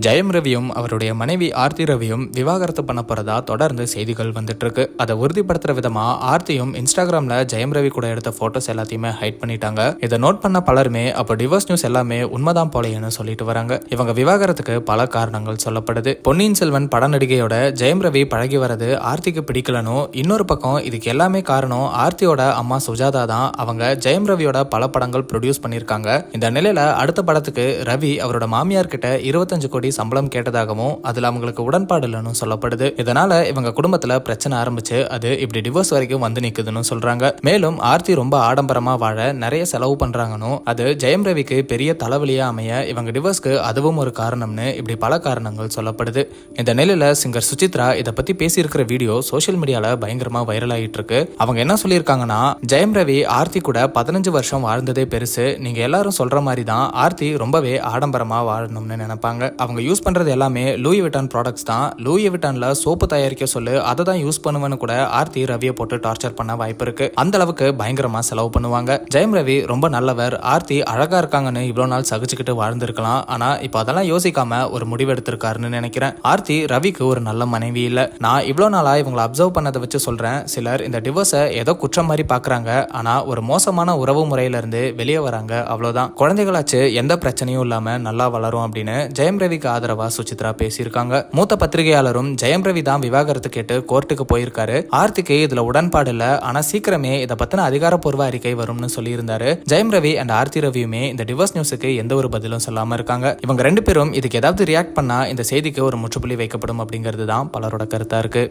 ஜெயம் ரவியும் அவருடைய மனைவி ஆர்த்தி ரவியும் விவாகரத்து பண்ண போறதா தொடர்ந்து செய்திகள் வந்துட்டு இருக்கு. அதை உறுதிப்படுத்துற விதமா ஆர்த்தியும் இன்ஸ்டாகிராம்ல ஜெயம் ரவி கூட எடுத்த போட்டோஸ் எல்லாத்தையுமே ஹைட் பண்ணிட்டாங்க. இதை நோட் பண்ண பலருமே அப்ப டிவோர்ஸ் நியூஸ் எல்லாமே உண்மைதான் போலையன்னு சொல்லிட்டு வராங்க. இவங்க விவாகரத்துக்கு பல காரணங்கள் சொல்லப்படுது. பொன்னியின் செல்வன் பட நடிகையோட ஜெயம் ரவி பழகி வரது ஆர்த்திக்கு பிடிக்கலனும், இன்னொரு பக்கம் இதுக்கு எல்லாமே காரணம் ஆர்த்தியோட அம்மா சுஜாதா தான். அவங்க ஜெயம் ரவியோட பல படங்கள் ப்ரொடியூஸ் பண்ணிருக்காங்க. இந்த நிலையில அடுத்த படத்துக்கு ரவி அவரோட மாமியார் கிட்ட 25 கோடி சம்பளம் கேட்டதாகவும் அதுல அவங்களுக்கு உடன்பாடு இல்லைன்னு சொல்லப்படுது. இதனால இவங்க குடும்பத்துல பிரச்சனை ஆரம்பிச்சு அது இப்படி டிவோர்ஸ் வரைக்கும் வந்து நிக்குதுன்னு சொல்றாங்க. மேலும் ஆர்த்தி ரொம்ப ஆடம்பரமா வாழ நிறைய செலவு பண்றாங்கன்னு, அது ஜெயம் ரவிக்கு பெரிய தலைவலியா அமைய இவங்க டிவோர்ஸ்க்கு அதுவும் ஒரு காரணம்னு இப்படி பல காரணங்கள் சொல்லப்படுது. இந்த நிலையில சிங்கர் சுசித்ரா இதை பத்தி பேசியிருக்கிற வீடியோ சோசியல் மீடியால பயங்கரமா வைரல் ஆகிட்டு இருக்கு. அவங்க என்ன சொல்லியிருக்காங்கன்னா, ஜெயம் ரவி ஆர்த்தி கூட 15 வருஷம் வாழ்ந்ததே பெருசு. நீங்க எல்லாரும் சொல்ற மாதிரி தான் ஆர்த்தி ரொம்பவே ஆடம்பரமா வாழணும்னு நினைப்பாங்க. அவங்க யூஸ் பண்றது எல்லாமே லூயி விட்டான் ப்ராடக்ட்ஸ் தான். லூயி விட்டான்ல சோப்பு தயாரிக்க சொல்லு அதை தான் யூஸ் பண்ணுவேன்னு கூட ஆர்த்தி ரவியை போட்டு டார்ச்சர் பண்ண வாய்ப்பு இருக்கு. அந்த அளவுக்கு பயங்கரமா செலவு பண்ணுவாங்க. ஜெயம் ரவி ரொம்ப நல்லவர், ஆர்த்தி அழகா இருக்காங்கன்னு இவ்வளவு நாள் சகிச்சுக்கிட்டு வாழ்ந்திருக்கலாம். ஆனா இப்ப அதெல்லாம் யோசிக்காம ஒரு முடிவு எடுத்திருக்காருன்னு நினைக்கிறேன். ஆர்த்தி ரவிக்கு ஒரு நல்ல மனைவி இல்ல. நான் இவ்வளவு நாளா இவங்களை அப்சர்வ் பண்ணதை வச்சு சொல்றேன். சிலர் இந்த டிவோர்ஸை ஏதோ குற்றம் மாதிரி பாக்குறாங்க. ஆனா ஒரு மோசமான உறவு முறையில இருந்து வெளியே வராங்க, அவ்வளவுதான். குழந்தைகளாச்சு எந்த பிரச்சனையும் இல்லாம நல்லா வளரும் அப்படின்னு ஜெயம் ரவிக்கு ஆதரவா சுசித்ரா பேசியிருக்காங்க. மூத்த பத்திரிகையாளரும் ஜெயம் ரவி தான் விவாகரத்து கேட்டு கோர்ட்டுக்கு போயிருக்காரு. ஆர்த்திக்கு இதுல உடன்பாடு இல்ல, ஆனா சீக்கிரமே இதை பத்தின அதிகாரப்பூர்வ அறிக்கை வரும்னு சொல்லியிருந்தாரு. ஜெயம் ரவி அண்ட் ஆர்த்தி ரவியுமே இந்த டிவோர்ஸ் நியூஸுக்கு எந்த ஒரு பதிலும் சொல்லாம இருக்காங்க. இவங்க ரெண்டு பேரும் இதுக்கு ஏதாவது ரியாக்ட் பண்ணா இந்த செய்திக்கு ஒரு முற்றுப்புள்ளி வைக்கப்படும் அப்படிங்கிறது தான் பலரோட கருத்தா இருக்கு.